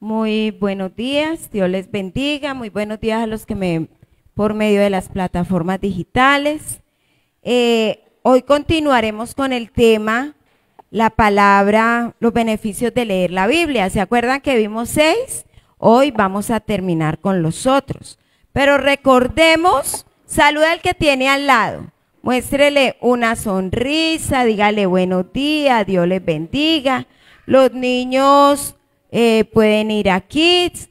Muy buenos días, Dios les bendiga. Muy buenos días a los que me ven por medio de las plataformas digitales. Hoy continuaremos con el tema, la palabra, los beneficios de leer la Biblia. ¿Se acuerdan que vimos 6? Hoy vamos a terminar con los otros. Pero recordemos, saluda al que tiene al lado. Muéstrele una sonrisa, dígale buenos días, Dios les bendiga. Los niños pueden ir a Kids.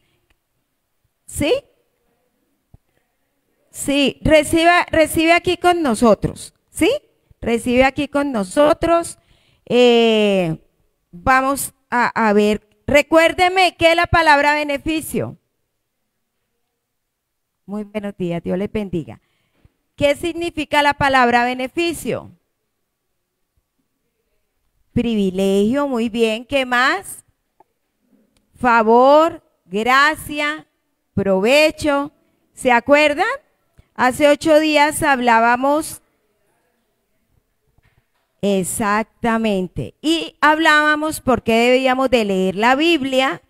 ¿Sí? Sí, recibe aquí con nosotros. ¿Sí? Recibe aquí con nosotros. Vamos a ver. Recuérdeme qué es la palabra beneficio. Muy buenos días, Dios les bendiga. ¿Qué significa la palabra beneficio? Privilegio, muy bien. ¿Qué más? Favor, gracia, provecho. ¿Se acuerdan? Hace 8 días hablábamos. Exactamente. Y hablábamos por qué debíamos de leer la Biblia.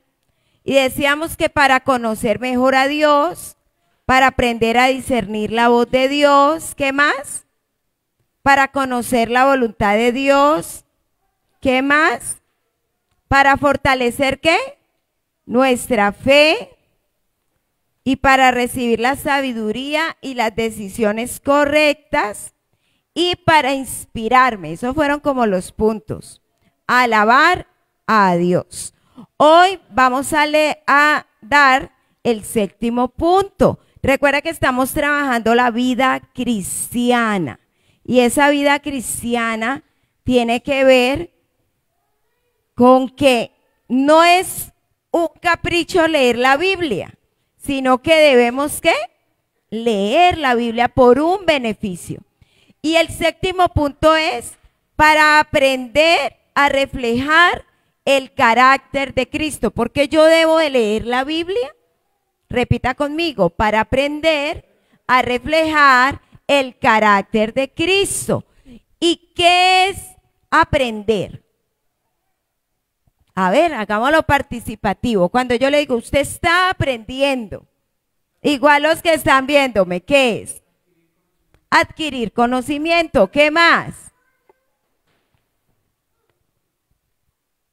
Y decíamos que para conocer mejor a Dios, para aprender a discernir la voz de Dios, ¿qué más? Para conocer la voluntad de Dios, ¿qué más? Para fortalecer, ¿qué? Nuestra fe y para recibir la sabiduría y las decisiones correctas y para inspirarme. Esos fueron como los puntos. Alabar a Dios. Hoy vamos a dar el 7º punto. Recuerda que estamos trabajando la vida cristiana y esa vida cristiana tiene que ver con que no es un capricho leer la Biblia, sino que debemos ¿qué? Leer la Biblia por un beneficio. Y el 7º punto es para aprender a reflejar el carácter de Cristo. ¿Por qué yo debo de leer la Biblia? Repita conmigo, para aprender a reflejar el carácter de Cristo. ¿Y qué es aprender? A ver, hagámoslo participativo. Cuando yo le digo, usted está aprendiendo, igual los que están viéndome, ¿qué es? Adquirir conocimiento. ¿Qué más?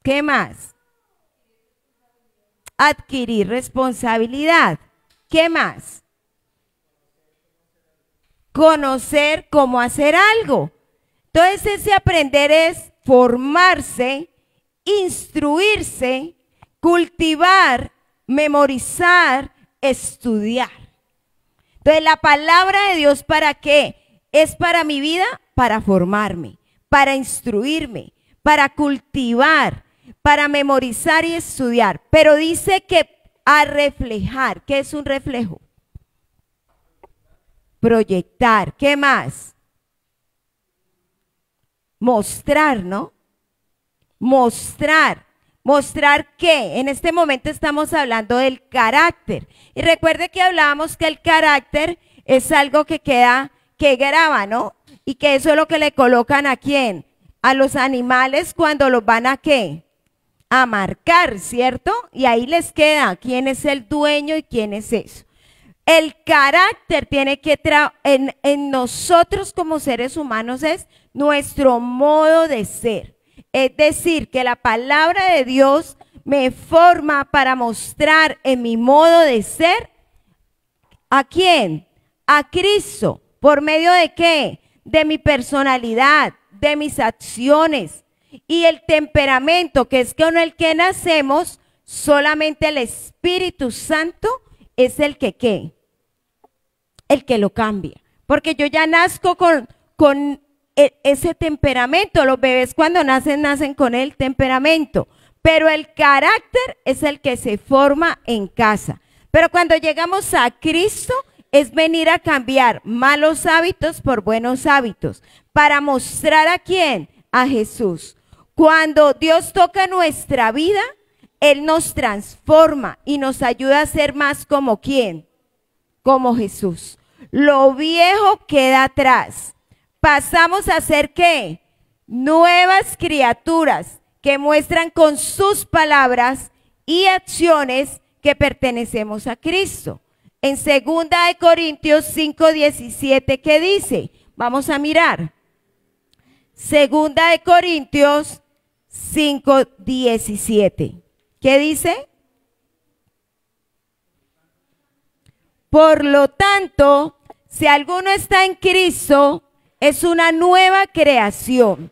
¿Qué más? Adquirir responsabilidad. ¿Qué más? Conocer cómo hacer algo. Entonces ese aprender es formarse, instruirse, cultivar, memorizar, estudiar. Entonces la palabra de Dios, ¿para qué? Es para mi vida, para formarme, para instruirme, para cultivar, para memorizar y estudiar. Pero dice que a reflejar. ¿Qué es un reflejo? Proyectar. ¿Qué más? Mostrar, ¿no? Mostrar. ¿Mostrar qué? En este momento estamos hablando del carácter. Y recuerde que hablábamos que el carácter es algo que queda, que graba, ¿no? Y que eso es lo que le colocan a quién? A los animales cuando los van a ¿qué? A marcar, ¿cierto? Y ahí les queda quién es el dueño y quién es eso. El carácter tiene que en nosotros como seres humanos es nuestro modo de ser. Es decir, que la palabra de Dios me forma para mostrar en mi modo de ser ¿a quién? A Cristo. ¿Por medio de qué? De mi personalidad, de mis acciones y el temperamento, que es con el que nacemos. Solamente el Espíritu Santo es el que ¿qué? El que lo cambia. Porque yo ya nazco con ese temperamento. Los bebés cuando nacen con el temperamento. Pero el carácter es el que se forma en casa. Pero cuando llegamos a Cristo es venir a cambiar malos hábitos por buenos hábitos. Para mostrar a quién? A Jesús. Cuando Dios toca nuestra vida, Él nos transforma y nos ayuda a ser más como ¿quién? Como Jesús. Lo viejo queda atrás. Pasamos a ser ¿qué? Nuevas criaturas que muestran con sus palabras y acciones que pertenecemos a Cristo. En 2 Corintios 5:17, ¿qué dice? Vamos a mirar. 2 Corintios 5:17. ¿Qué dice? Por lo tanto, si alguno está en Cristo, es una nueva creación.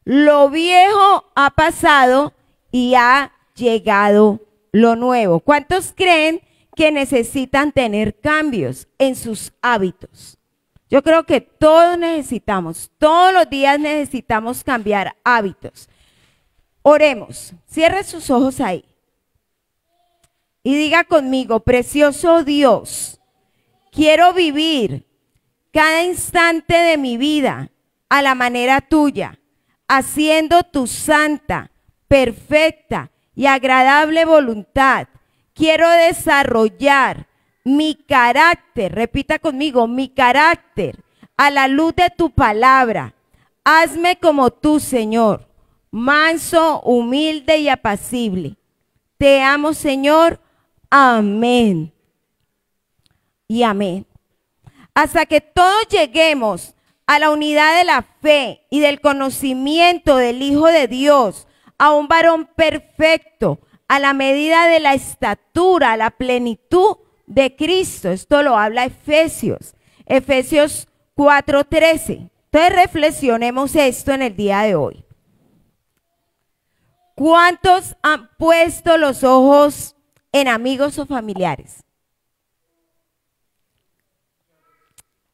Lo viejo ha pasado y ha llegado lo nuevo. ¿Cuántos creen que necesitan tener cambios en sus hábitos? Yo creo que todos necesitamos, todos los días necesitamos cambiar hábitos. Oremos, cierre sus ojos ahí y diga conmigo: precioso Dios, quiero vivir cada instante de mi vida a la manera tuya, haciendo tu santa, perfecta y agradable voluntad. Quiero desarrollar mi carácter, repita conmigo, mi carácter, a la luz de tu palabra. Hazme como tú, Señor, manso, humilde y apacible. Te amo, Señor. Amén. Y amén. Hasta que todos lleguemos a la unidad de la fe y del conocimiento del Hijo de Dios, a un varón perfecto, a la medida de la estatura, a la plenitud de Cristo. Esto lo habla Efesios 4:13. Entonces reflexionemos esto en el día de hoy. ¿Cuántos han puesto los ojos en amigos o familiares?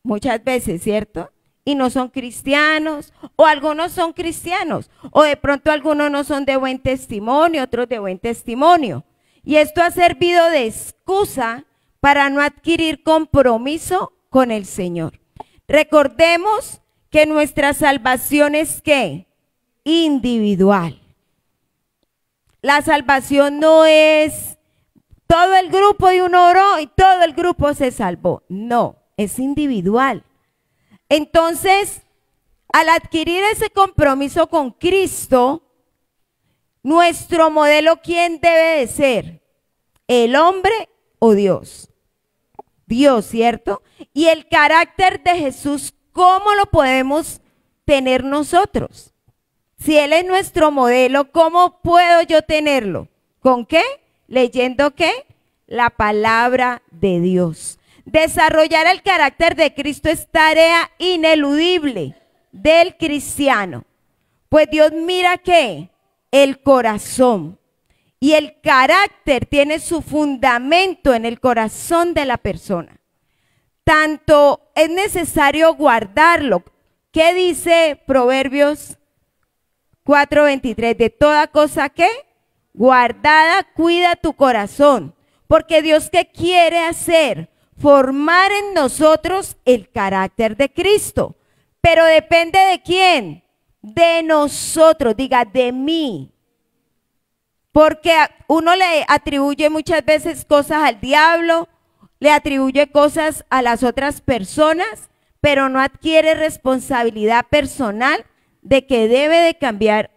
Muchas veces, ¿cierto? Y no son cristianos, o algunos son cristianos, o de pronto algunos no son de buen testimonio, otros de buen testimonio. Y esto ha servido de excusa para no adquirir compromiso con el Señor. Recordemos que nuestra salvación es ¿qué? Individual. La salvación no es todo el grupo y uno oró y todo el grupo se salvó. No, es individual. Entonces, al adquirir ese compromiso con Cristo, nuestro modelo, ¿quién debe de ser? ¿El hombre o Dios? Dios, ¿cierto? Y el carácter de Jesús, ¿cómo lo podemos tener nosotros? Si Él es nuestro modelo, ¿cómo puedo yo tenerlo? ¿Con qué? ¿Leyendo qué? La palabra de Dios. Desarrollar el carácter de Cristo es tarea ineludible del cristiano. Pues Dios mira ¿qué? El corazón. Y el carácter tiene su fundamento en el corazón de la persona. Tanto es necesario guardarlo. ¿Qué dice Proverbios 4:23? De toda cosa que guardada, cuida tu corazón. Porque Dios, ¿qué quiere hacer? Formar en nosotros el carácter de Cristo. Pero depende de quién, de nosotros, diga de mí. Porque uno le atribuye muchas veces cosas al diablo, le atribuye cosas a las otras personas, pero no adquiere responsabilidad personal de que debe de cambiar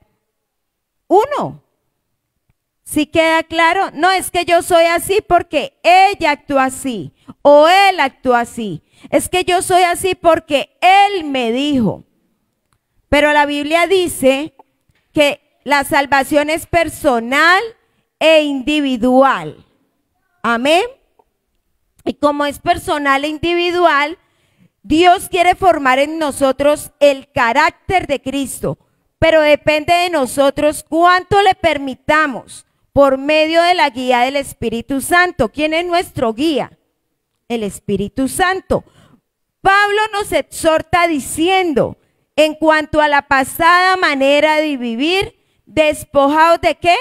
uno. ¿Sí queda claro? No es que yo soy así porque ella actúa así o él actúa así. Es que yo soy así porque él me dijo. Pero la Biblia dice que la salvación es personal e individual. Amén. Y como es personal e individual, Dios quiere formar en nosotros el carácter de Cristo. Pero depende de nosotros cuánto le permitamos por medio de la guía del Espíritu Santo. ¿Quién es nuestro guía? El Espíritu Santo. Pablo nos exhorta diciendo, en cuanto a la pasada manera de vivir, despojados de ¿qué?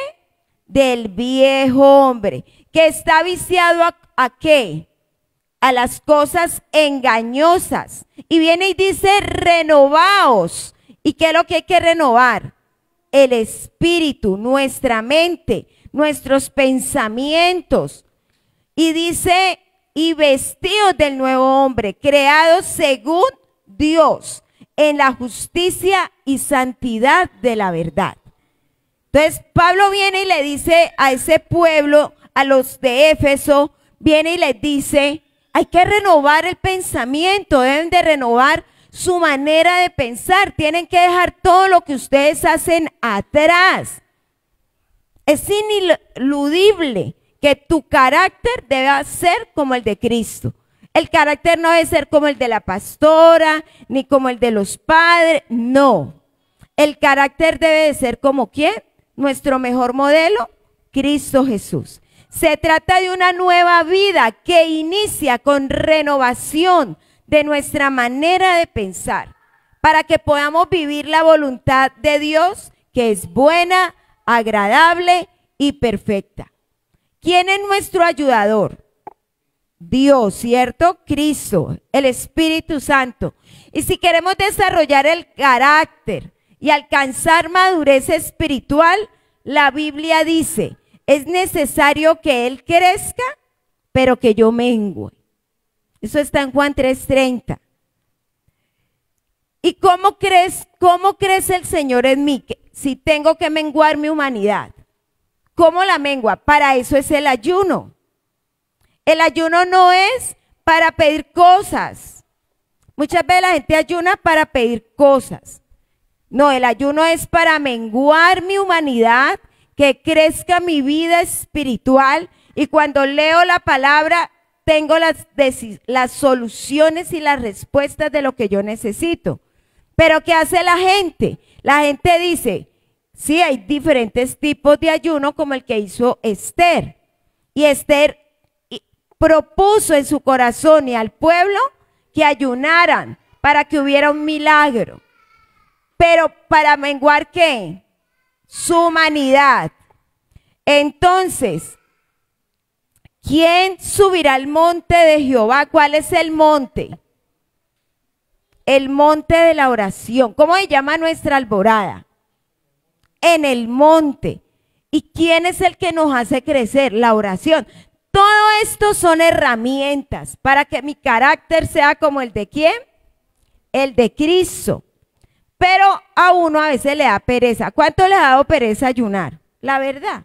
Del viejo hombre, que está viciado ¿a qué? A las cosas engañosas. Y viene y dice, renovaos. ¿Y qué es lo que hay que renovar? El espíritu, nuestra mente, nuestros pensamientos. Y dice, y vestidos del nuevo hombre, creados según Dios, en la justicia y santidad de la verdad. Entonces Pablo viene y le dice a ese pueblo, a los de Éfeso, viene y les dice, hay que renovar el pensamiento, deben de renovar su manera de pensar, tienen que dejar todo lo que ustedes hacen atrás. Es ineludible que tu carácter debe ser como el de Cristo. El carácter no debe ser como el de la pastora, ni como el de los padres, no. El carácter debe de ser como ¿quién? Nuestro mejor modelo, Cristo Jesús. Se trata de una nueva vida que inicia con renovación de nuestra manera de pensar, para que podamos vivir la voluntad de Dios, que es buena, agradable y perfecta. ¿Quién es nuestro ayudador? Dios, ¿cierto? Cristo, el Espíritu Santo. Y si queremos desarrollar el carácter y alcanzar madurez espiritual, la Biblia dice, es necesario que Él crezca, pero que yo mengue. Eso está en Juan 3:30. ¿Y cómo crece el Señor en mí? Si tengo que menguar mi humanidad. ¿Cómo la mengua? Para eso es el ayuno. El ayuno no es para pedir cosas. Muchas veces la gente ayuna para pedir cosas. No, el ayuno es para menguar mi humanidad, que crezca mi vida espiritual, y cuando leo la palabra tengo las soluciones y las respuestas de lo que yo necesito. Pero ¿qué hace la gente? La gente dice, sí, hay diferentes tipos de ayuno como el que hizo Esther. Y Esther propuso en su corazón y al pueblo que ayunaran para que hubiera un milagro. Pero para menguar ¿qué? Su humanidad. Entonces, ¿quién subirá al monte de Jehová? ¿Cuál es el monte? El monte de la oración. ¿Cómo se llama nuestra alborada? En el monte. ¿Y quién es el que nos hace crecer? La oración. Todo esto son herramientas para que mi carácter sea como el de ¿quién? El de Cristo. Pero a uno a veces le da pereza. ¿Cuánto le ha dado pereza ayunar? La verdad.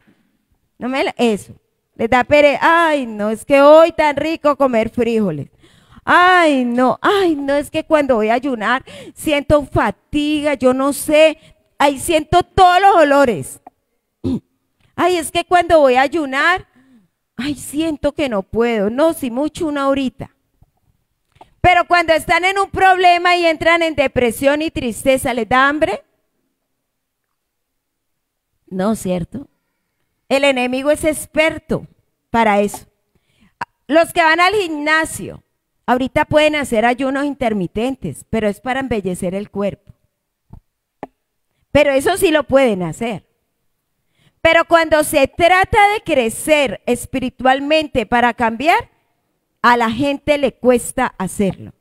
Eso. Les da pereza. Ay, no, es que hoy tan rico comer frijoles. Ay, no, es que cuando voy a ayunar siento fatiga, yo no sé. Ahí siento todos los olores. Ay, es que cuando voy a ayunar, ay, siento que no puedo. No, si mucho una horita. Pero cuando están en un problema y entran en depresión y tristeza, ¿les da hambre? No, ¿cierto? El enemigo es experto para eso. Los que van al gimnasio, ahorita pueden hacer ayunos intermitentes, pero es para embellecer el cuerpo. Pero eso sí lo pueden hacer. Pero cuando se trata de crecer espiritualmente para cambiar, a la gente le cuesta hacerlo.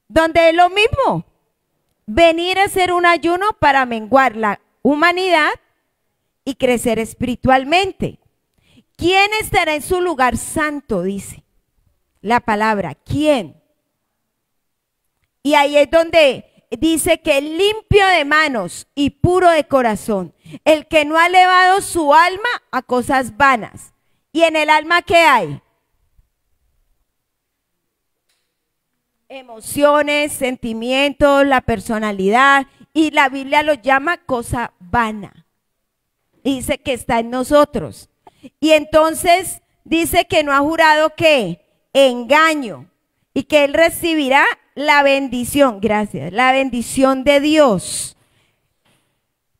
Donde es lo mismo, venir a hacer un ayuno para menguar la humanidad y crecer espiritualmente. ¿Quién estará en su lugar santo? Dice la palabra, ¿quién? Y ahí es donde dice que limpio de manos y puro de corazón, el que no ha elevado su alma a cosas vanas. ¿Y en el alma qué hay? Emociones, sentimientos, la personalidad, y la Biblia lo llama cosa vana. Dice que está en nosotros. Y entonces dice que no ha jurado ¿qué? Engaño, y que él recibirá la bendición, gracias, la bendición de Dios.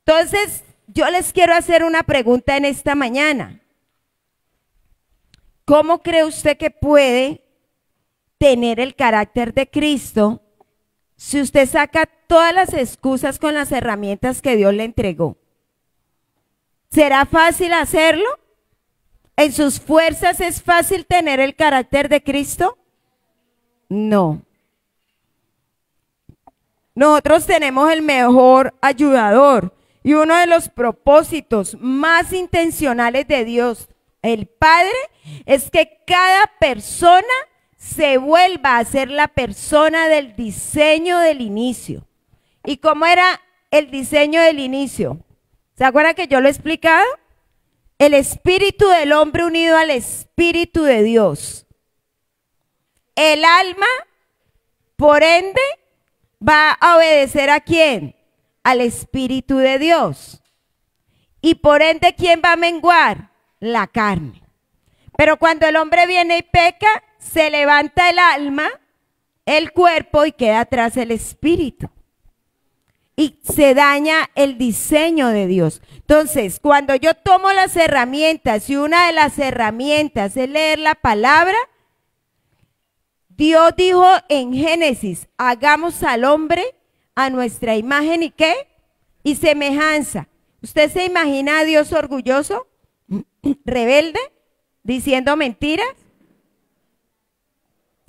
Entonces, yo les quiero hacer una pregunta en esta mañana. ¿Cómo cree usted que puede tener el carácter de Cristo si usted saca todas las excusas con las herramientas que Dios le entregó? ¿Será fácil hacerlo? ¿En sus fuerzas es fácil tener el carácter de Cristo? No. Nosotros tenemos el mejor ayudador, y uno de los propósitos más intencionales de Dios, el Padre, es que cada persona se vuelva a ser la persona del diseño del inicio. ¿Y cómo era el diseño del inicio? ¿Se acuerdan que yo lo he explicado? El espíritu del hombre unido al espíritu de Dios. El alma, por ende, va a obedecer ¿a quién? Al espíritu de Dios. Y por ende, ¿quién va a menguar? La carne. Pero cuando el hombre viene y peca, se levanta el alma, el cuerpo y queda atrás el espíritu. Y se daña el diseño de Dios. Entonces, cuando yo tomo las herramientas y una de las herramientas es leer la palabra, Dios dijo en Génesis, hagamos al hombre a nuestra imagen y ¿qué? Y semejanza. ¿Usted se imagina a Dios orgulloso, rebelde, diciendo mentiras?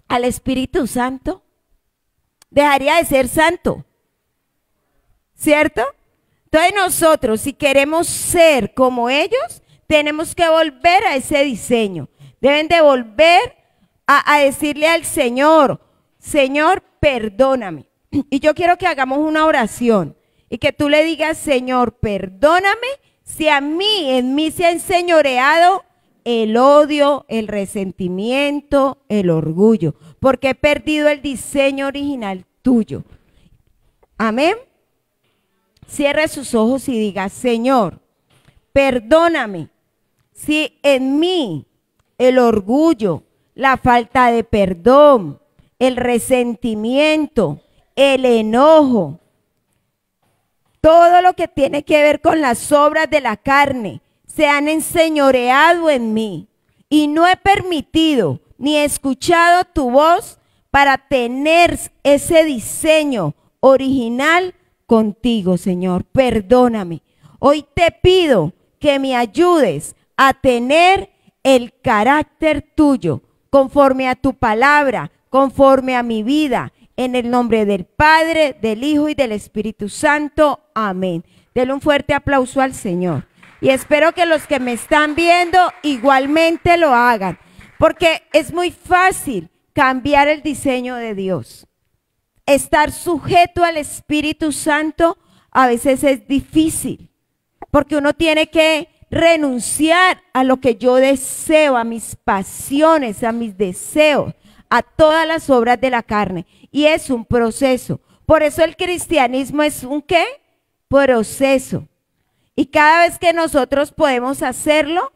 ¿Al Espíritu Santo? Dejaría de ser santo, ¿cierto? Entonces nosotros, si queremos ser como ellos, tenemos que volver a ese diseño. Deben de volver a decirle al Señor, Señor, perdóname. Y yo quiero que hagamos una oración y que tú le digas, Señor, perdóname si en mí se ha enseñoreado el odio, el resentimiento, el orgullo, porque he perdido el diseño original tuyo. Amén. Cierre sus ojos y diga, Señor, perdóname si en mí el orgullo, la falta de perdón, el resentimiento, el enojo, todo lo que tiene que ver con las obras de la carne, se han enseñoreado en mí y no he permitido ni he escuchado tu voz para tener ese diseño original contigo, Señor. Perdóname. Hoy te pido que me ayudes a tener el carácter tuyo, conforme a tu palabra, conforme a mi vida, en el nombre del Padre, del Hijo y del Espíritu Santo. Amén. Denle un fuerte aplauso al Señor. Y espero que los que me están viendo igualmente lo hagan, porque es muy fácil cambiar el diseño de Dios. Estar sujeto al Espíritu Santo a veces es difícil, porque uno tiene que renunciar a lo que yo deseo, a mis pasiones, a mis deseos, a todas las obras de la carne. Y es un proceso. Por eso el cristianismo es un ¿qué? Proceso. Y cada vez que nosotros podemos hacerlo,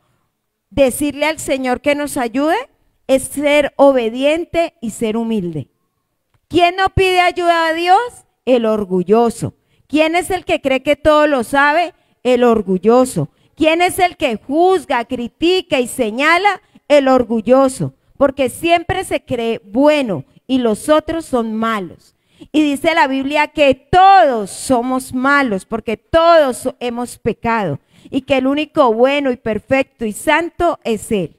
decirle al Señor que nos ayude, es ser obediente y ser humilde. ¿Quién no pide ayuda a Dios? El orgulloso. ¿Quién es el que cree que todo lo sabe? El orgulloso. ¿Quién es el que juzga, critica y señala? El orgulloso. Porque siempre se cree bueno y los otros son malos. Y dice la Biblia que todos somos malos porque todos hemos pecado y que el único bueno y perfecto y santo es Él.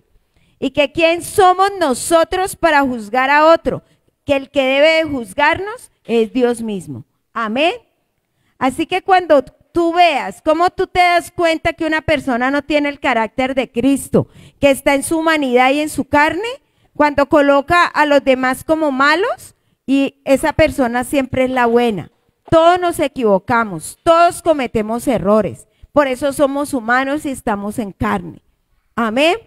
Y que quién somos nosotros para juzgar a otro, que el que debe de juzgarnos es Dios mismo. Amén. Así que cuando tú veas cómo tú te das cuenta que una persona no tiene el carácter de Cristo, que está en su humanidad y en su carne, cuando coloca a los demás como malos, y esa persona siempre es la buena. Todos nos equivocamos, todos cometemos errores. Por eso somos humanos y estamos en carne. Amén.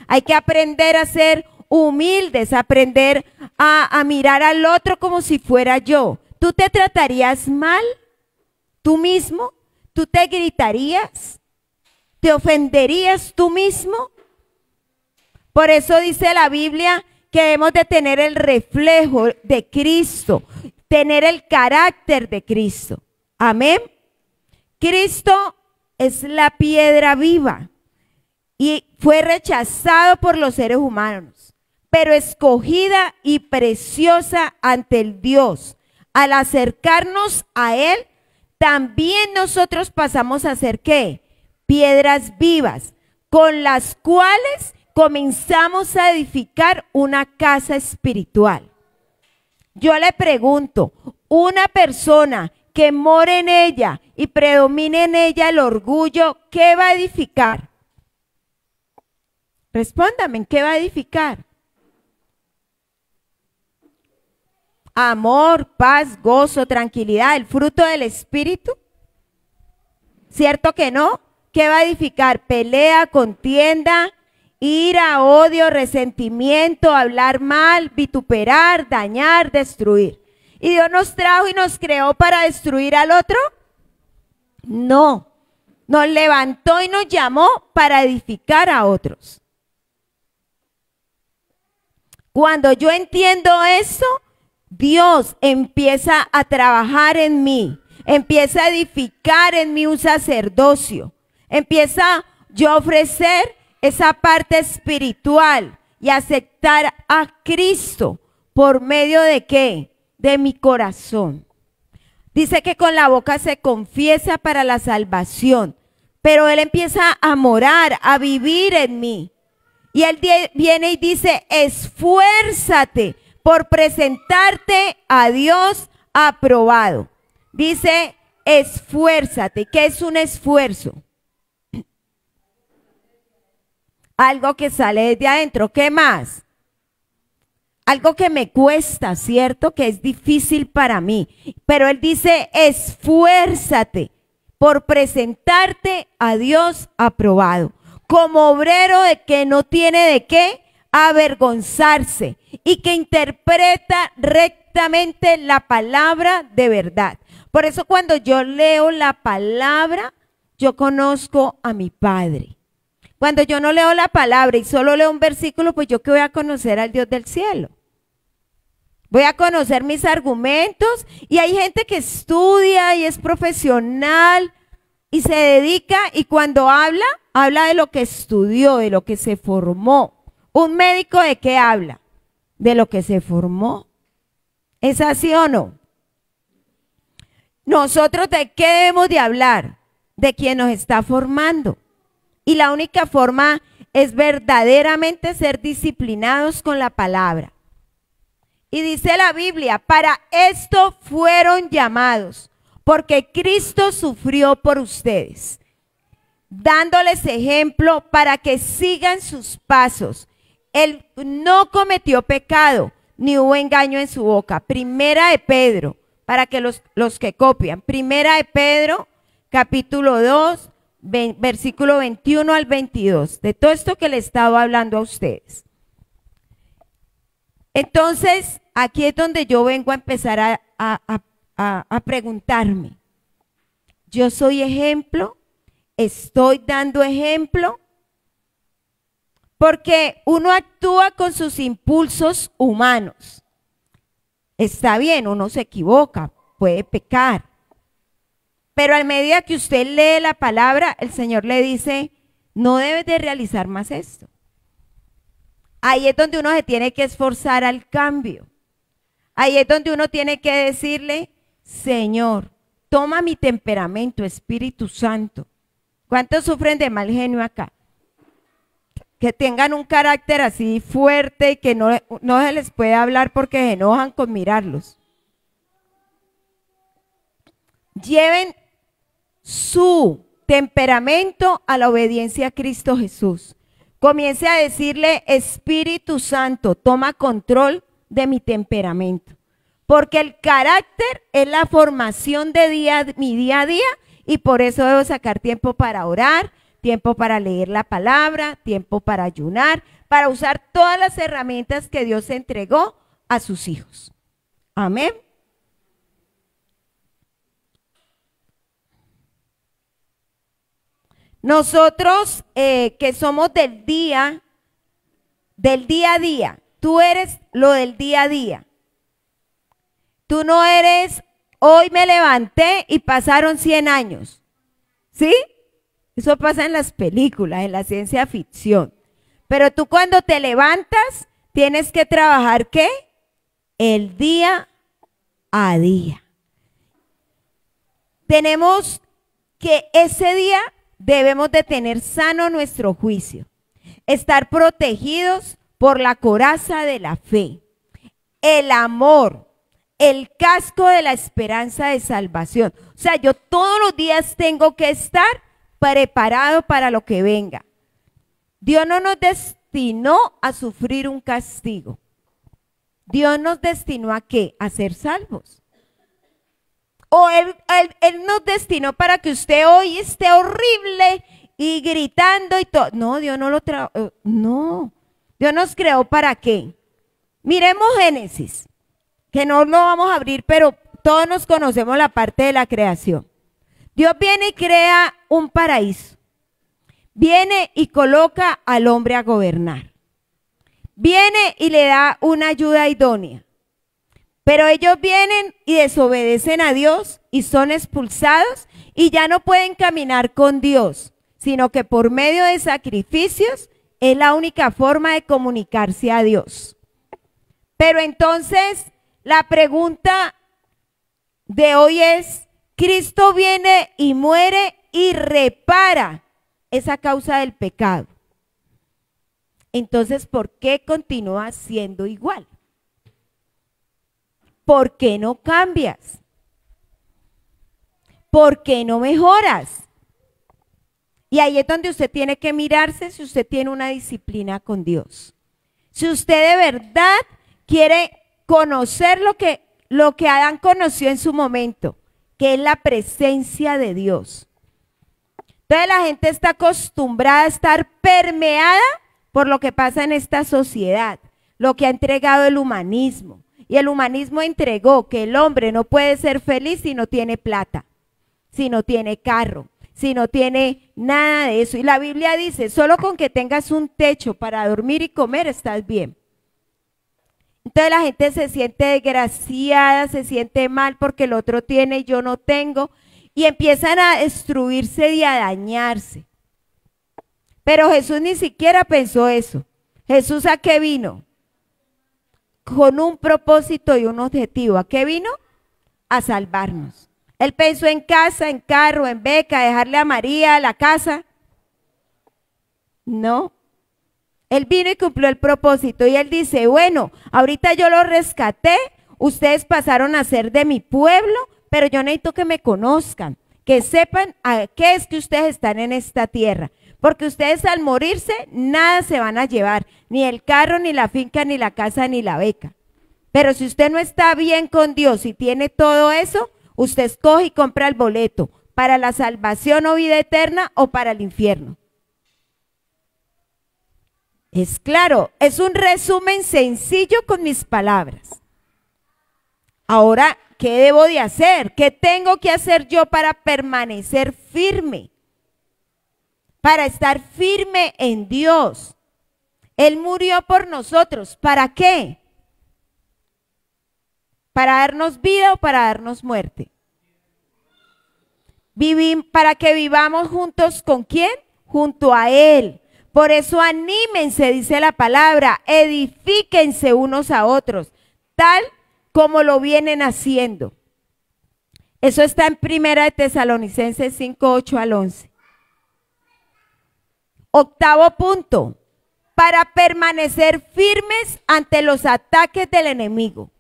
Hay que aprender a ser humildes, aprender a mirar al otro como si fuera yo. ¿Tú te tratarías mal tú mismo? ¿Tú te gritarías? ¿Te ofenderías tú mismo? Por eso dice la Biblia que debemos de tener el reflejo de Cristo, tener el carácter de Cristo. Amén. Cristo es la piedra viva y fue rechazado por los seres humanos, pero escogida y preciosa ante el Dios. Al acercarnos a Él, también nosotros pasamos a ser ¿qué? Piedras vivas, con las cuales comenzamos a edificar una casa espiritual. Yo le pregunto, una persona que more en ella y predomine en ella el orgullo, ¿qué va a edificar? Respóndame, ¿qué va a edificar? Amor, paz, gozo, tranquilidad, el fruto del Espíritu. ¿Cierto que no? ¿qué va a edificar? Pelea, contienda, ira, odio, resentimiento, hablar mal, vituperar, dañar, destruir. ¿Y Dios nos trajo y nos creó para destruir al otro? No, nos levantó y nos llamó para edificar a otros. Cuando yo entiendo eso, Dios empieza a trabajar en mí, empieza a edificar en mí un sacerdocio, empieza yo a ofrecer esa parte espiritual y aceptar a Cristo por medio de ¿qué? De mi corazón. Dice que con la boca se confiesa para la salvación, pero Él empieza a morar, a vivir en mí. Y Él viene y dice, esfuérzate por presentarte a Dios aprobado. Dice, esfuérzate. ¿Qué es un esfuerzo? Algo que sale desde adentro. ¿Qué más? Algo que me cuesta, ¿cierto? Que es difícil para mí. Pero Él dice, esfuérzate por presentarte a Dios aprobado. Como obrero de que no tiene de qué avergonzarse y que interpreta rectamente la palabra de verdad. Por eso cuando yo leo la palabra, yo conozco a mi Padre. Cuando yo no leo la palabra y solo leo un versículo, pues yo que voy a conocer al Dios del cielo. Voy a conocer mis argumentos y hay gente que estudia y es profesional y se dedica y cuando habla, habla de lo que estudió, de lo que se formó. ¿Un médico de qué habla? De lo que se formó. ¿Es así o no? Nosotros de qué debemos de hablar? De quien nos está formando. Y la única forma es verdaderamente ser disciplinados con la palabra. Y dice la Biblia, para esto fueron llamados, porque Cristo sufrió por ustedes, dándoles ejemplo para que sigan sus pasos. Él no cometió pecado, ni hubo engaño en su boca. Primera de Pedro, para que los que copian. Primera de Pedro, capítulo 2, versículo 21 al 22. De todo esto que le estaba hablando a ustedes. Entonces, aquí es donde yo vengo a empezar a preguntarme. ¿Yo soy ejemplo? ¿Estoy dando ejemplo? Porque uno actúa con sus impulsos humanos. Está bien, uno se equivoca, puede pecar. Pero a medida que usted lee la palabra, el Señor le dice, no debes de realizar más esto. Ahí es donde uno se tiene que esforzar al cambio. Ahí es donde uno tiene que decirle, Señor, toma mi temperamento, Espíritu Santo. ¿Cuántos sufren de mal genio acá? Que tengan un carácter así fuerte y que no se les puede hablar porque se enojan con mirarlos. Lleven su temperamento a la obediencia a Cristo Jesús. Comience a decirle, Espíritu Santo, toma control de mi temperamento. Porque el carácter es la formación de mi día a día y por eso debo sacar tiempo para orar, tiempo para leer la palabra, tiempo para ayunar, para usar todas las herramientas que Dios entregó a sus hijos. Amén. Nosotros que somos del día a día, tú eres lo del día a día. Tú no eres, hoy me levanté y pasaron 100 años. ¿Sí? Eso pasa en las películas, en la ciencia ficción. Pero tú cuando te levantas, tienes que trabajar ¿qué? El día a día. Tenemos que ese día debemos de tener sano nuestro juicio, estar protegidos por la coraza de la fe, el amor, el casco de la esperanza de salvación. O sea, yo todos los días tengo que estar preparado para lo que venga. Dios no nos destinó a sufrir un castigo. Dios nos destinó ¿a qué? A ser salvos. O él nos destinó para que usted hoy esté horrible y gritando y todo. No, Dios no lo no. Dios nos creó ¿para qué? Miremos Génesis, que no lo vamos a abrir, pero todos nos conocemos la parte de la creación. Dios viene y crea un paraíso. Viene y coloca al hombre a gobernar. Viene y le da una ayuda idónea. Pero ellos vienen y desobedecen a Dios y son expulsados y ya no pueden caminar con Dios, sino que por medio de sacrificios es la única forma de comunicarse a Dios. Pero entonces la pregunta de hoy es, Cristo viene y muere y repara esa causa del pecado. Entonces, ¿por qué continúa siendo igual? ¿Por qué no cambias? ¿Por qué no mejoras? Y ahí es donde usted tiene que mirarse si usted tiene una disciplina con Dios. Si usted de verdad quiere conocer lo que Adán conoció en su momento, que es la presencia de Dios. Entonces la gente está acostumbrada a estar permeada por lo que pasa en esta sociedad, lo que ha entregado el humanismo. Y el humanismo entregó que el hombre no puede ser feliz si no tiene plata, si no tiene carro, si no tiene nada de eso. Y la Biblia dice, solo con que tengas un techo para dormir y comer estás bien. Entonces la gente se siente desgraciada, se siente mal porque el otro tiene y yo no tengo. Y empiezan a destruirse y a dañarse. Pero Jesús ni siquiera pensó eso. ¿Jesús a qué vino? Con un propósito y un objetivo. ¿A qué vino? A salvarnos. Él pensó en casa, en carro, en beca, dejarle a María la casa. No. Él vino y cumplió el propósito. Y él dice, bueno, ahorita yo lo rescaté, ustedes pasaron a ser de mi pueblo, pero yo necesito que me conozcan, que sepan a qué es que ustedes están en esta tierra. Porque ustedes al morirse, nada se van a llevar, ni el carro, ni la finca, ni la casa, ni la beca. Pero si usted no está bien con Dios y tiene todo eso, usted escoge y compra el boleto para la salvación o vida eterna o para el infierno. Es claro, es un resumen sencillo con mis palabras. Ahora, ¿qué debo de hacer? ¿Qué tengo que hacer yo para permanecer firme? Para estar firme en Dios. Él murió por nosotros. ¿Para qué? ¿Para darnos vida o para darnos muerte? Para que vivamos juntos ¿con quién? Junto a Él. Por eso anímense, dice la palabra, edifíquense unos a otros, tal como lo vienen haciendo. Eso está en 1 Tesalonicenses 5, 8 al 11. Octavo punto, para permanecer firmes ante los ataques del enemigo.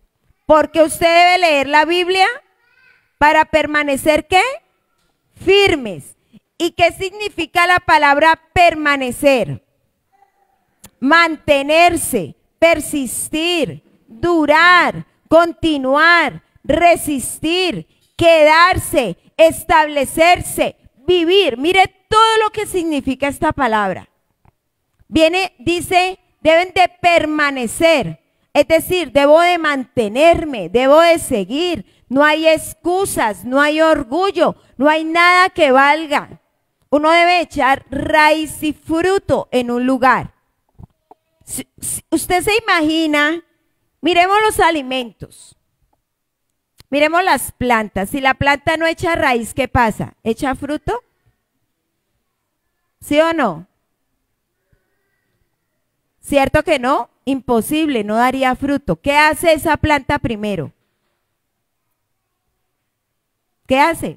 Porque usted debe leer la Biblia para permanecer ¿qué? Firmes. ¿Y qué significa la palabra permanecer? Mantenerse, persistir, durar, continuar, resistir, quedarse, establecerse, vivir. Mire todo lo que significa esta palabra. Dice, deben de permanecer. Es decir, debo de mantenerme, debo de seguir. No hay excusas, no hay orgullo, no hay nada que valga. Uno debe echar raíz y fruto en un lugar. Si usted se imagina, miremos los alimentos, miremos las plantas. Si la planta no echa raíz, ¿qué pasa? ¿Echa fruto? ¿Sí o no? ¿Cierto que no? Imposible, no daría fruto. ¿Qué hace esa planta primero? ¿Qué hace?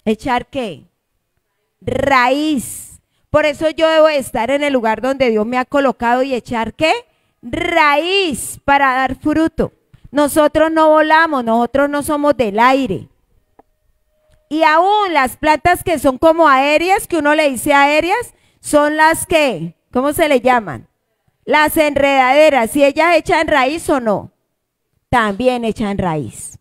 ¿Echar qué? Raíz. Por eso yo debo estar en el lugar donde Dios me ha colocado y echar ¿qué? Raíz para dar fruto. Nosotros no volamos, nosotros no somos del aire. Y aún las plantas que son como aéreas, que uno le dice aéreas, son las que, ¿cómo se le llaman? Las enredaderas. Si ellas echan raíz o no, también echan raíz.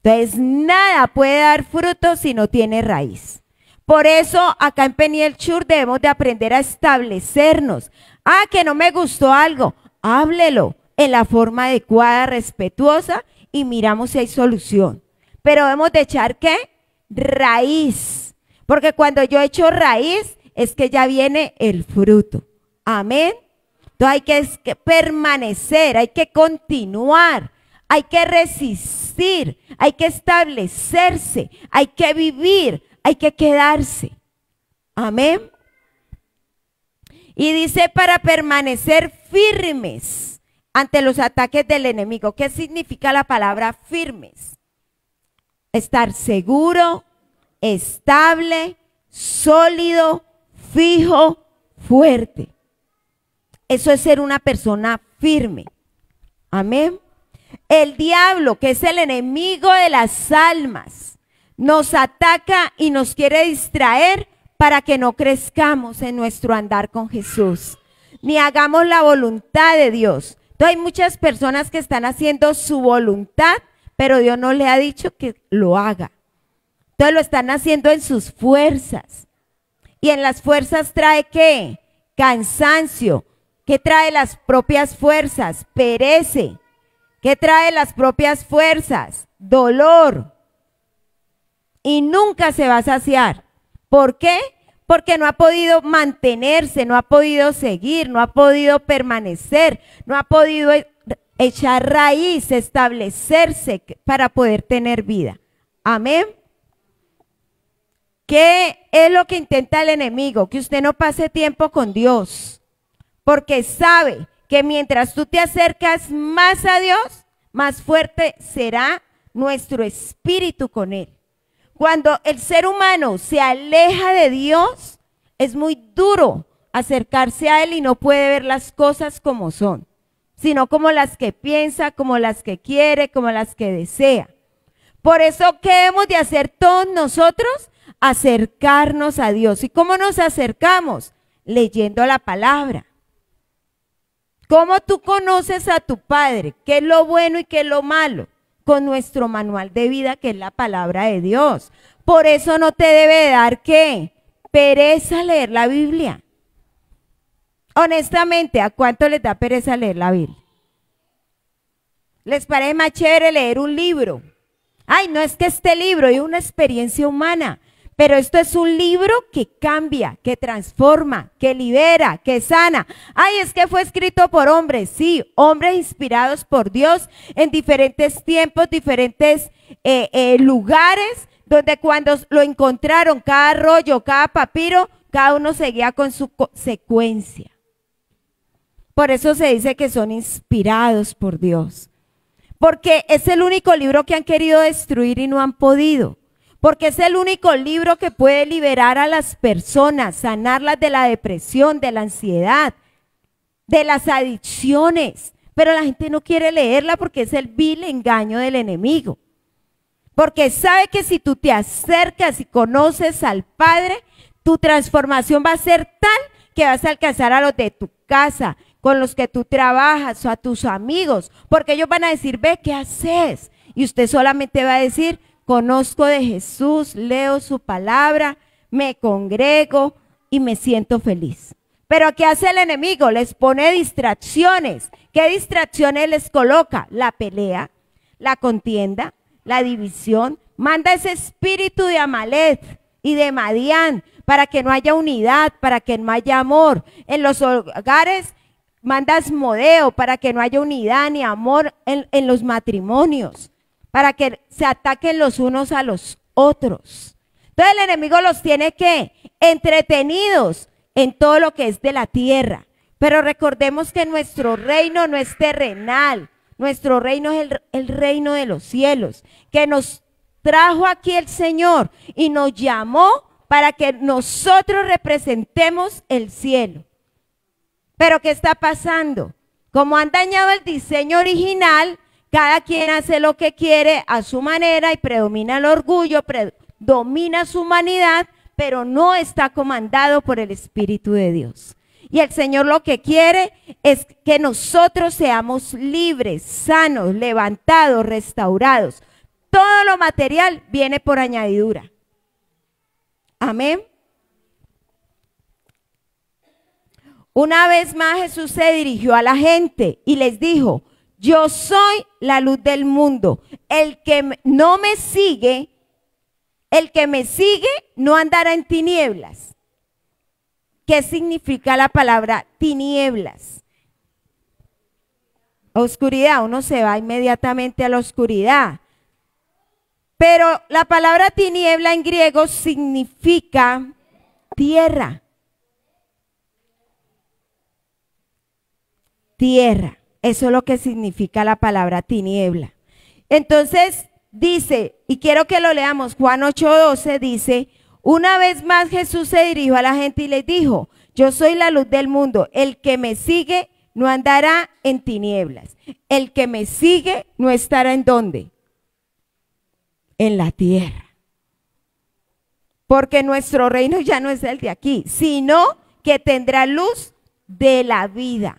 Entonces nada puede dar fruto si no tiene raíz. Por eso acá en Peniel Chur debemos de aprender a establecernos. Ah, que no me gustó algo, háblelo en la forma adecuada, respetuosa y miramos si hay solución. Pero debemos de echar ¿qué? Raíz. Porque cuando yo echo raíz es que ya viene el fruto. Amén. Entonces hay que permanecer, hay que continuar, hay que resistir, hay que establecerse, hay que vivir, hay que quedarse. Amén. Y dice para permanecer firmes ante los ataques del enemigo. ¿Qué significa la palabra firmes? Estar seguro, estable, sólido, fijo, fuerte. Eso es ser una persona firme. Amén. El diablo, que es el enemigo de las almas, nos ataca y nos quiere distraer para que no crezcamos en nuestro andar con Jesús, ni hagamos la voluntad de Dios. Entonces hay muchas personas que están haciendo su voluntad, pero Dios no le ha dicho que lo haga. Entonces lo están haciendo en sus fuerzas. Y en las fuerzas trae ¿qué? Cansancio. ¿Qué trae las propias fuerzas? Perece. ¿Qué trae las propias fuerzas? Dolor. Y nunca se va a saciar. ¿Por qué? Porque no ha podido mantenerse, no ha podido seguir, no ha podido permanecer, no ha podido echar raíz, establecerse para poder tener vida. Amén. ¿Qué es lo que intenta el enemigo? Que usted no pase tiempo con Dios, porque sabe que mientras tú te acercas más a Dios, más fuerte será nuestro espíritu con Él. Cuando el ser humano se aleja de Dios, es muy duro acercarse a Él y no puede ver las cosas como son, sino como las que piensa, como las que quiere, como las que desea. Por eso, ¿qué debemos de hacer todos nosotros? Acercarnos a Dios. ¿Y cómo nos acercamos? Leyendo la palabra. ¿Cómo tú conoces a tu Padre? ¿Qué es lo bueno y qué es lo malo? Con nuestro manual de vida, que es la palabra de Dios. Por eso no te debe dar, ¿qué? Pereza leer la Biblia. Honestamente, ¿a cuánto les da pereza leer la Biblia? ¿Les parece más chévere leer un libro? Ay, no es que este libro es una experiencia humana, pero esto es un libro que cambia, que transforma, que libera, que sana. Ay, es que fue escrito por hombres, sí, hombres inspirados por Dios en diferentes tiempos, diferentes lugares, donde cuando lo encontraron, cada rollo, cada papiro, cada uno seguía con su secuencia. Por eso se dice que son inspirados por Dios. Porque es el único libro que han querido destruir y no han podido. Porque es el único libro que puede liberar a las personas, sanarlas de la depresión, de la ansiedad, de las adicciones. Pero la gente no quiere leerla porque es el vil engaño del enemigo. Porque sabe que si tú te acercas y conoces al Padre, tu transformación va a ser tal que vas a alcanzar a los de tu casa, con los que tú trabajas o a tus amigos. Porque ellos van a decir, ve, ¿qué haces? Y usted solamente va a decir, conozco de Jesús, leo su palabra, me congrego y me siento feliz. Pero ¿qué hace el enemigo? Les pone distracciones. ¿Qué distracciones les coloca? La pelea, la contienda, la división. Manda ese espíritu de Amalek y de Madián para que no haya unidad, para que no haya amor. En los hogares manda Asmodeo para que no haya unidad ni amor en los matrimonios, para que se ataquen los unos a los otros. Entonces el enemigo los tiene que entretenidos en todo lo que es de la tierra. Pero recordemos que nuestro reino no es terrenal, nuestro reino es el reino de los cielos, que nos trajo aquí el Señor y nos llamó para que nosotros representemos el cielo. Pero ¿qué está pasando? Como han dañado el diseño original, cada quien hace lo que quiere a su manera y predomina el orgullo, predomina su humanidad, pero no está comandado por el Espíritu de Dios. Y el Señor lo que quiere es que nosotros seamos libres, sanos, levantados, restaurados. Todo lo material viene por añadidura. Amén. Una vez más Jesús se dirigió a la gente y les dijo: yo soy la luz del mundo. El que no me sigue, el que me sigue no andará en tinieblas. ¿Qué significa la palabra tinieblas? Oscuridad, uno se va inmediatamente a la oscuridad. Pero la palabra tiniebla en griego significa tierra. Tierra, eso es lo que significa la palabra tiniebla. Entonces dice, y quiero que lo leamos, Juan 8:12 dice: una vez más Jesús se dirigió a la gente y les dijo: yo soy la luz del mundo, el que me sigue no andará en tinieblas. El que me sigue no estará ¿en dónde? En la tierra. Porque nuestro reino ya no es el de aquí, sino que tendrá luz de la vida.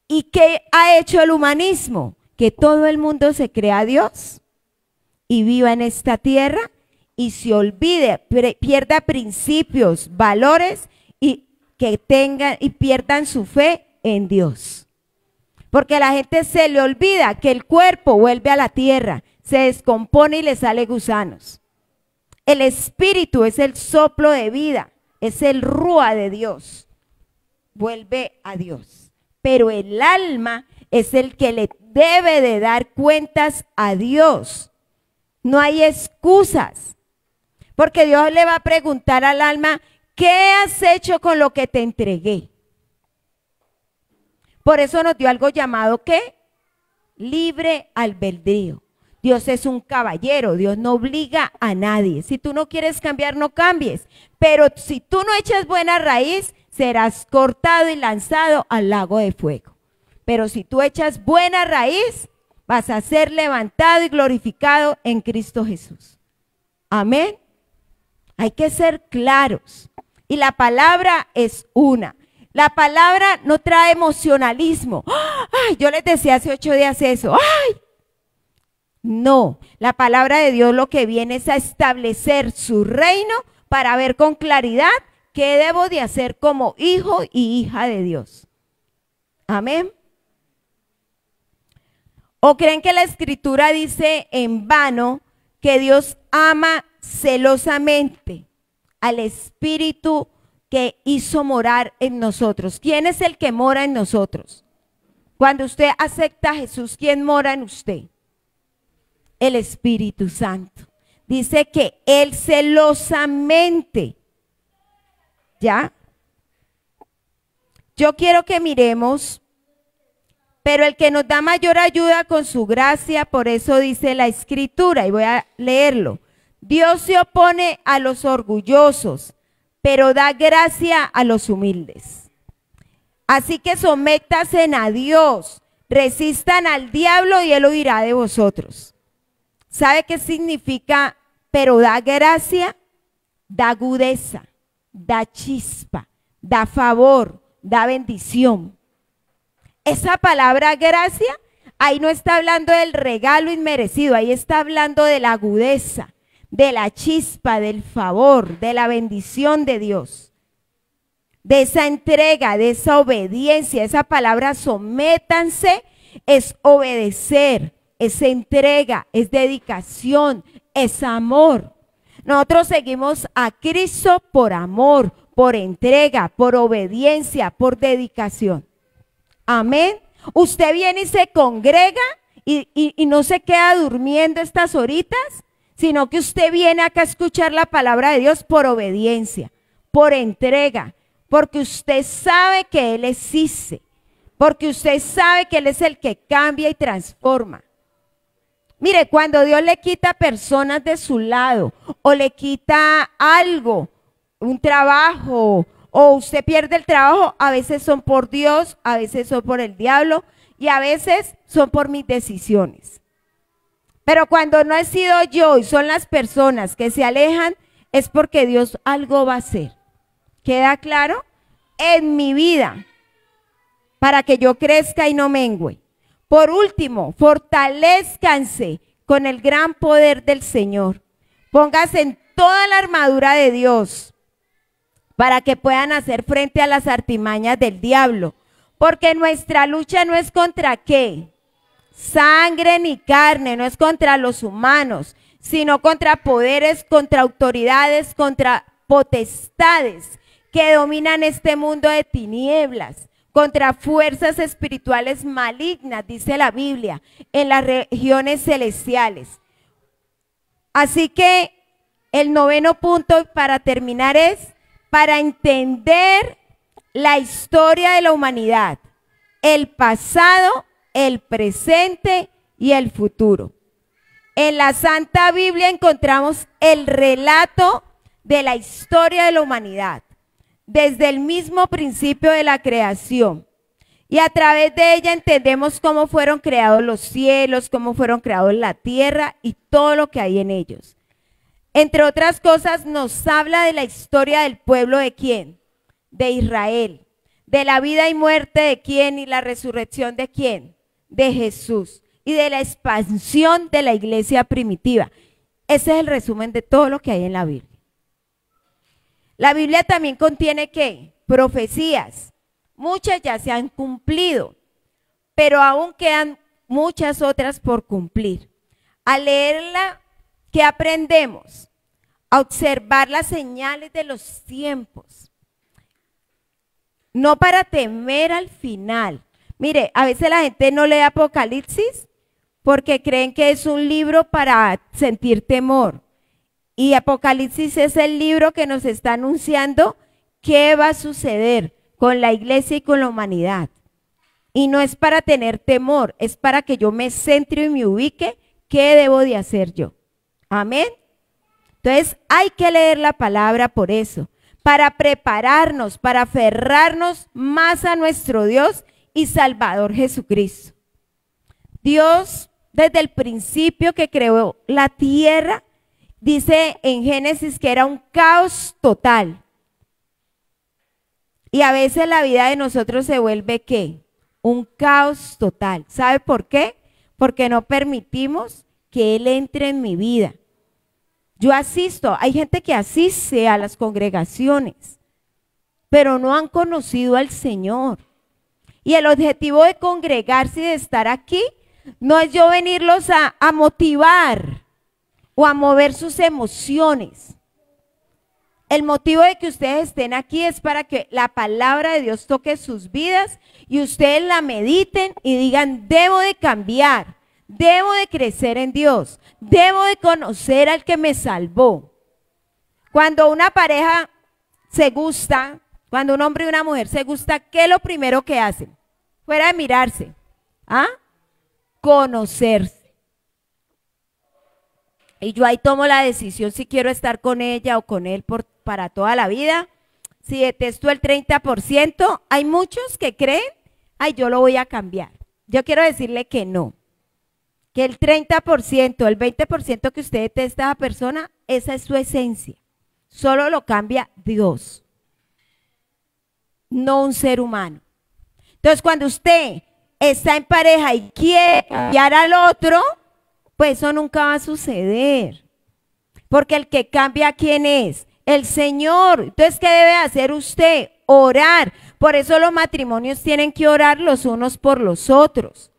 ¿Y qué ha hecho el humanismo? Que todo el mundo se crea a Dios y viva en esta tierra y se olvide, pierda principios, valores y que tengan y pierdan su fe en Dios. Porque a la gente se le olvida que el cuerpo vuelve a la tierra, se descompone y le sale gusanos. El espíritu es el soplo de vida, es el rúa de Dios. Vuelve a Dios. Pero el alma es el que le debe de dar cuentas a Dios. No hay excusas, porque Dios le va a preguntar al alma: ¿qué has hecho con lo que te entregué? Por eso nos dio algo llamado ¿qué? Libre albedrío. Dios es un caballero, Dios no obliga a nadie. Si tú no quieres cambiar, no cambies. Pero si tú no echas buena raíz, serás cortado y lanzado al lago de fuego. Pero si tú echas buena raíz, vas a ser levantado y glorificado en Cristo Jesús. Amén. Hay que ser claros. Y la palabra es una. La palabra no trae emocionalismo. Ay, yo les decía hace 8 días eso. Ay. No, la palabra de Dios lo que viene es a establecer su reino para ver con claridad qué debo de hacer como hijo y hija de Dios. Amén. ¿O creen que la escritura dice en vano que Dios ama celosamente al espíritu que hizo morar en nosotros? ¿Quién es el que mora en nosotros? Cuando usted acepta a Jesús, ¿quién mora en usted? El Espíritu Santo. Dice que Él celosamente, ¿ya? Yo quiero que miremos, pero el que nos da mayor ayuda con su gracia, por eso dice la Escritura, y voy a leerlo. Dios se opone a los orgullosos, pero da gracia a los humildes. Así que sométanse a Dios, resistan al diablo y Él huirá de vosotros. ¿Sabe qué significa? Pero da gracia, da agudeza, da chispa, da favor, da bendición. Esa palabra gracia, ahí no está hablando del regalo inmerecido, ahí está hablando de la agudeza, de la chispa, del favor, de la bendición de Dios. De esa entrega, de esa obediencia. Esa palabra sométanse es obedecer. Es entrega, es dedicación, es amor. Nosotros seguimos a Cristo por amor, por entrega, por obediencia, por dedicación. Amén. Usted viene y se congrega y no se queda durmiendo estas horitas, sino que usted viene acá a escuchar la palabra de Dios por obediencia, por entrega, porque usted sabe que Él existe, porque usted sabe que Él es el que cambia y transforma. Mire, cuando Dios le quita personas de su lado o le quita algo, un trabajo, o usted pierde el trabajo, a veces son por Dios, a veces son por el diablo y a veces son por mis decisiones. Pero cuando no he sido yo y son las personas que se alejan, es porque Dios algo va a hacer. ¿Queda claro? En mi vida, para que yo crezca y no mengüe. Por último, fortalezcanse con el gran poder del Señor. Póngase en toda la armadura de Dios para que puedan hacer frente a las artimañas del diablo. Porque nuestra lucha no es contra ¿qué? Sangre ni carne, no es contra los humanos, sino contra poderes, contra autoridades, contra potestades que dominan este mundo de tinieblas, contra fuerzas espirituales malignas, dice la Biblia, en las regiones celestiales. Así que el 9º punto para terminar es para entender la historia de la humanidad, el pasado, el presente y el futuro. En la Santa Biblia encontramos el relato de la historia de la humanidad, desde el mismo principio de la creación. Y a través de ella entendemos cómo fueron creados los cielos, cómo fueron creados la tierra y todo lo que hay en ellos. Entre otras cosas, nos habla de la historia del pueblo de ¿quién? De Israel. De la vida y muerte de ¿quién? Y la resurrección de ¿quién? De Jesús. Y de la expansión de la iglesia primitiva. Ese es el resumen de todo lo que hay en la Biblia. La Biblia también contiene ¿qué? Profecías. Muchas ya se han cumplido, pero aún quedan muchas otras por cumplir. Al leerla, ¿qué aprendemos? A observar las señales de los tiempos. No para temer al final. Mire, a veces la gente no lee Apocalipsis porque creen que es un libro para sentir temor. Y Apocalipsis es el libro que nos está anunciando qué va a suceder con la iglesia y con la humanidad. Y no es para tener temor, es para que yo me centre y me ubique qué debo de hacer yo. Amén. Entonces hay que leer la palabra por eso, para prepararnos, para aferrarnos más a nuestro Dios y Salvador Jesucristo. Dios, desde el principio que creó la tierra, dice en Génesis que era un caos total. Y a veces la vida de nosotros se vuelve ¿qué? Un caos total. ¿Sabe por qué? Porque no permitimos que Él entre en mi vida. Yo asisto, hay gente que asiste a las congregaciones, pero no han conocido al Señor. Y el objetivo de congregarse y de estar aquí no es yo venirlos a motivar o a mover sus emociones. El motivo de que ustedes estén aquí es para que la palabra de Dios toque sus vidas y ustedes la mediten y digan, debo de cambiar, debo de crecer en Dios, debo de conocer al que me salvó. Cuando una pareja se gusta, cuando un hombre y una mujer se gusta, ¿qué es lo primero que hacen? Fuera de mirarse, ¿ah? Conocerse. Y yo ahí tomo la decisión si quiero estar con ella o con él para toda la vida. Si detesto el 30%, hay muchos que creen, ay, yo lo voy a cambiar. Yo quiero decirle que no. Que el 30%, el 20% que usted detesta a la persona, esa es su esencia. Solo lo cambia Dios, no un ser humano. Entonces, cuando usted está en pareja y quiere cambiar al otro, pues eso nunca va a suceder. Porque el que cambia, ¿quién es? El Señor. Entonces, ¿qué debe hacer usted? Orar. Por eso los matrimonios tienen que orar los unos por los otros.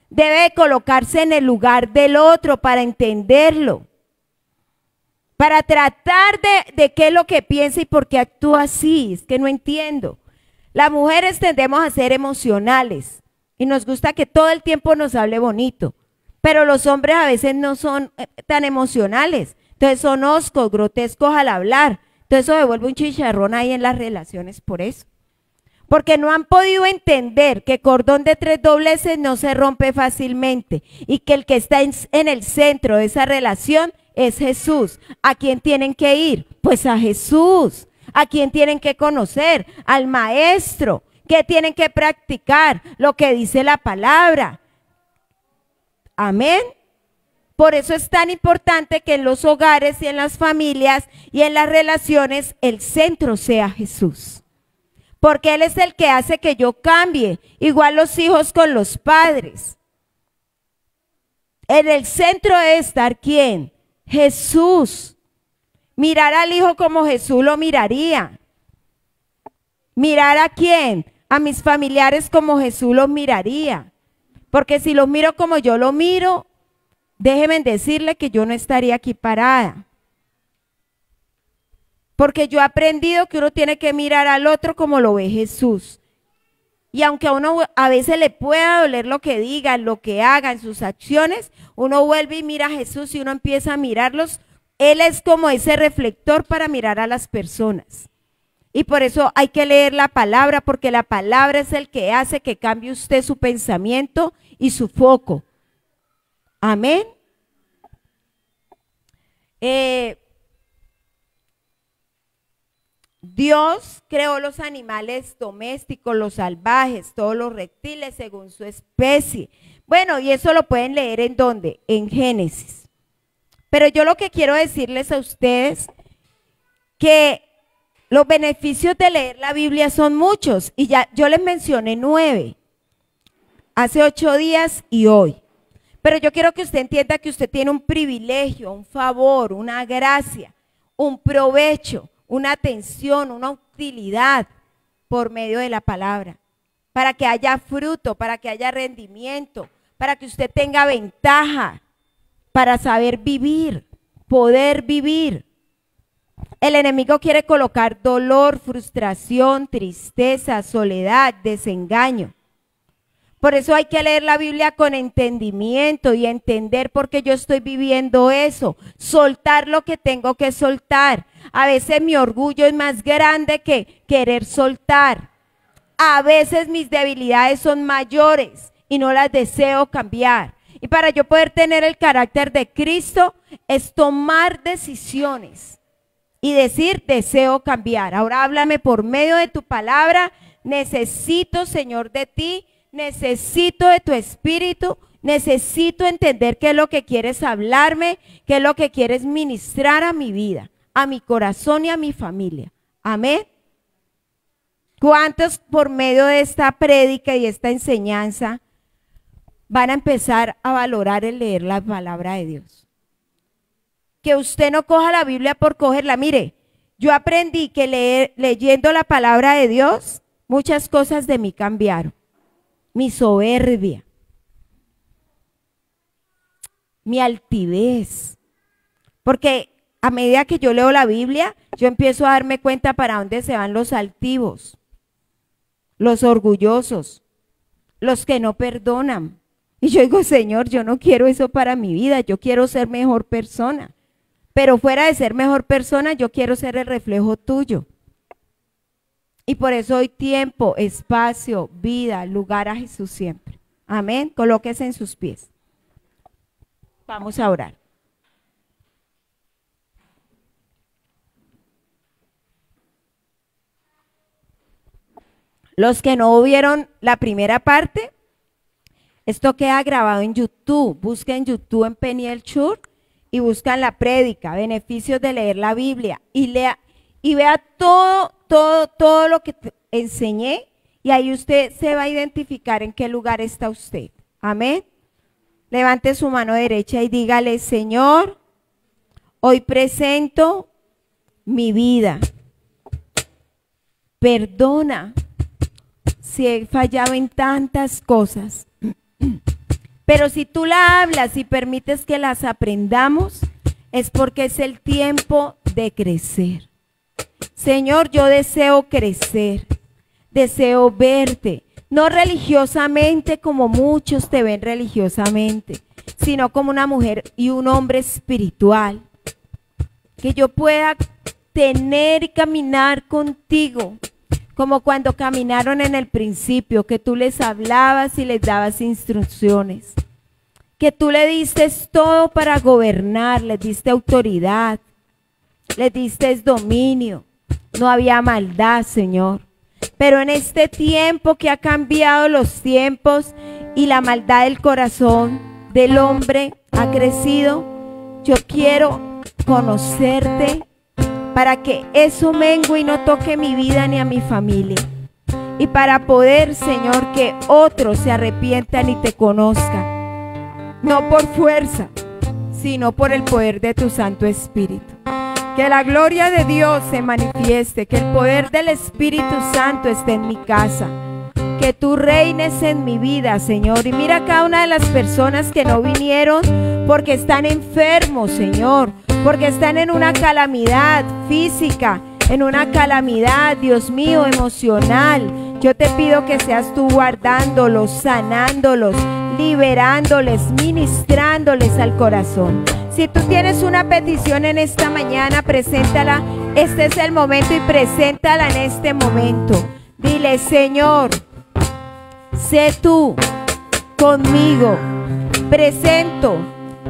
Debe colocarse en el lugar del otro para entenderlo. Para tratar de qué es lo que piensa y por qué actúa así. Es que no entiendo. Las mujeres tendemos a ser emocionales y nos gusta que todo el tiempo nos hable bonito. Pero los hombres a veces no son tan emocionales. Entonces son hoscos, grotescos al hablar. Entonces eso se vuelve un chicharrón ahí en las relaciones por eso. Porque no han podido entender que cordón de 3 dobleces no se rompe fácilmente. Y que el que está en el centro de esa relación es Jesús. ¿A quién tienen que ir? Pues a Jesús. ¿A quién tienen que conocer? Al Maestro. ¿Qué tienen que practicar? Lo que dice la palabra. Amén. Por eso es tan importante que en los hogares y en las familias y en las relaciones el centro sea Jesús. Porque Él es el que hace que yo cambie. Igual los hijos con los padres. En el centro debe estar ¿quién? Jesús. Mirar al Hijo como Jesús lo miraría. ¿Mirar a quién? A mis familiares como Jesús los miraría. Porque si los miro como yo lo miro, déjenme decirle que yo no estaría aquí parada. Porque yo he aprendido que uno tiene que mirar al otro como lo ve Jesús. Y aunque a uno a veces le pueda doler lo que digan, lo que hagan, sus acciones, uno vuelve y mira a Jesús y uno empieza a mirarlos. Él es como ese reflector para mirar a las personas. Y por eso hay que leer la palabra, porque la palabra es el que hace que cambie usted su pensamiento y su foco. Amén. Dios creó los animales domésticos, los salvajes, todos los reptiles según su especie. Bueno, y eso lo pueden leer ¿en dónde? En Génesis. Pero yo lo que quiero decirles a ustedes que los beneficios de leer la Biblia son muchos y ya yo les mencioné 9, hace 8 días y hoy. Pero yo quiero que usted entienda que usted tiene un privilegio, un favor, una gracia, un provecho, una atención, una utilidad por medio de la palabra, para que haya fruto, para que haya rendimiento, para que usted tenga ventaja, para saber vivir, poder vivir. El enemigo quiere colocar dolor, frustración, tristeza, soledad, desengaño. Por eso hay que leer la Biblia con entendimiento y entender por qué yo estoy viviendo eso, soltar lo que tengo que soltar. A veces mi orgullo es más grande que querer soltar. A veces mis debilidades son mayores y no las deseo cambiar. Y para yo poder tener el carácter de Cristo es tomar decisiones y decir deseo cambiar. Ahora háblame por medio de tu palabra. Necesito, Señor, de ti. Necesito de tu espíritu, necesito entender qué es lo que quieres hablarme, qué es lo que quieres ministrar a mi vida, a mi corazón y a mi familia. Amén. ¿Cuántos por medio de esta prédica y esta enseñanza van a empezar a valorar el leer la palabra de Dios? Que usted no coja la Biblia por cogerla. Mire, yo aprendí que leyendo la palabra de Dios, muchas cosas de mí cambiaron. Mi soberbia, mi altivez, porque a medida que yo leo la Biblia, yo empiezo a darme cuenta para dónde se van los altivos, los orgullosos, los que no perdonan. Y yo digo, Señor, yo no quiero eso para mi vida, yo quiero ser mejor persona, pero fuera de ser mejor persona, yo quiero ser el reflejo tuyo. Y por eso doy tiempo, espacio, vida, lugar a Jesús siempre. Amén. Colóquese en sus pies. Vamos a orar. Los que no vieron la primera parte, esto queda grabado en YouTube. Busquen YouTube en Peniel Church y buscan la prédica, beneficios de leer la Biblia y lea y vea todo lo que enseñé y ahí usted se va a identificar en qué lugar está usted. Amén. Levante su mano derecha y dígale, Señor, hoy presento mi vida. Perdona si he fallado en tantas cosas. Pero si tú la hablas y permites que las aprendamos, es porque es el tiempo de crecer. Señor, yo deseo crecer, deseo verte, no religiosamente como muchos te ven religiosamente, sino como una mujer y un hombre espiritual. Que yo pueda tener y caminar contigo, como cuando caminaron en el principio, que tú les hablabas y les dabas instrucciones. Que tú le diste todo para gobernar, les diste autoridad, les diste dominio. No había maldad, Señor. Pero en este tiempo que ha cambiado los tiempos y la maldad del corazón del hombre ha crecido, yo quiero conocerte para que eso mengue y no toque mi vida ni a mi familia. Y para poder, Señor, que otros se arrepientan y te conozcan. no por fuerza, sino por el poder de tu Santo Espíritu. Que la gloria de Dios se manifieste, que el poder del Espíritu Santo esté en mi casa, que tú reines en mi vida, Señor. Y mira a cada una de las personas que no vinieron porque están enfermos, Señor, porque están en una calamidad física, en una calamidad, Dios mío, emocional. Yo te pido que seas tú guardándolos, sanándolos, liberándoles, ministrándoles al corazón. Si tú tienes una petición en esta mañana, preséntala. Este es el momento y preséntala en este momento. Dile: Señor, sé tú conmigo. Presento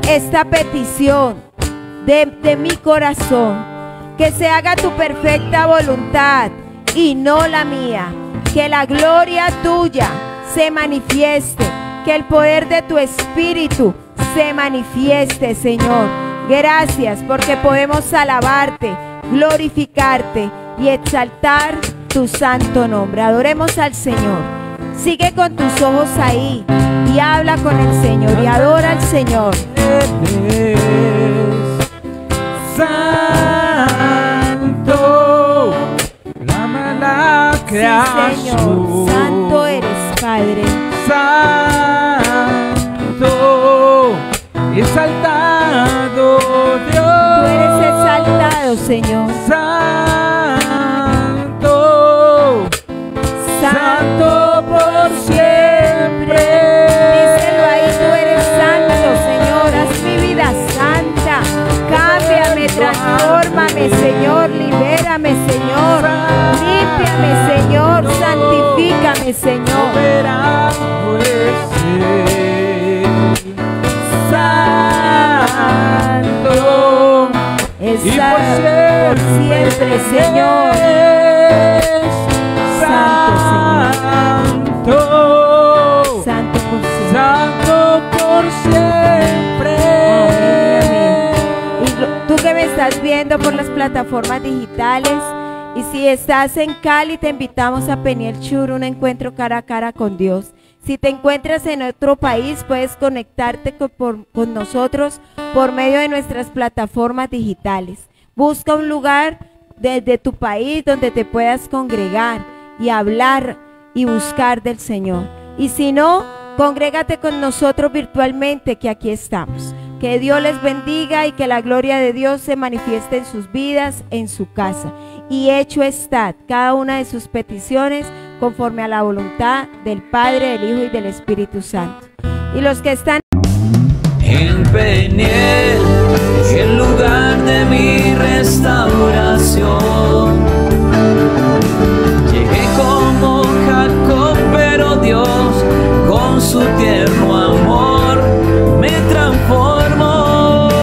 esta petición de mi corazón. Que se haga tu perfecta voluntad y no la mía. Que la gloria tuya se manifieste. Que el poder de tu Espíritu se manifieste, Señor. Gracias porque podemos alabarte, glorificarte y exaltar tu santo nombre. Adoremos al Señor. Sigue con tus ojos ahí y habla con el Señor y adora al Señor. Santo, clama la creación. Sí, Señor, santo eres, Padre. Santo, exaltado Dios. Tú eres exaltado, Señor. Santo, santo por siempre. Díselo ahí: tú eres santo, Señor. Haz mi vida santa. Cámbiame, transfórmame, Señor. Libérame, Señor. Límpiame, Señor. Santifícame, Señor. Santo, es y por siempre, Señor. Santo, Santo por siempre. santo por siempre. Amén, amén. Y tú que me estás viendo por las plataformas digitales, y si estás en Cali, te invitamos a Peniel Chur, un encuentro cara a cara con Dios. Si te encuentras en otro país, puedes conectarte con nosotros por medio de nuestras plataformas digitales. Busca un lugar desde tu país donde te puedas congregar y hablar y buscar del Señor. Y si no, congrégate con nosotros virtualmente, que aquí estamos. Que Dios les bendiga y que la gloria de Dios se manifieste en sus vidas, en su casa. Y hecho está cada una de sus peticiones conforme a la voluntad del Padre, del Hijo y del Espíritu Santo. Y los que están en Peniel, el lugar de mi restauración, llegué como Jacob, pero Dios con su tierno amor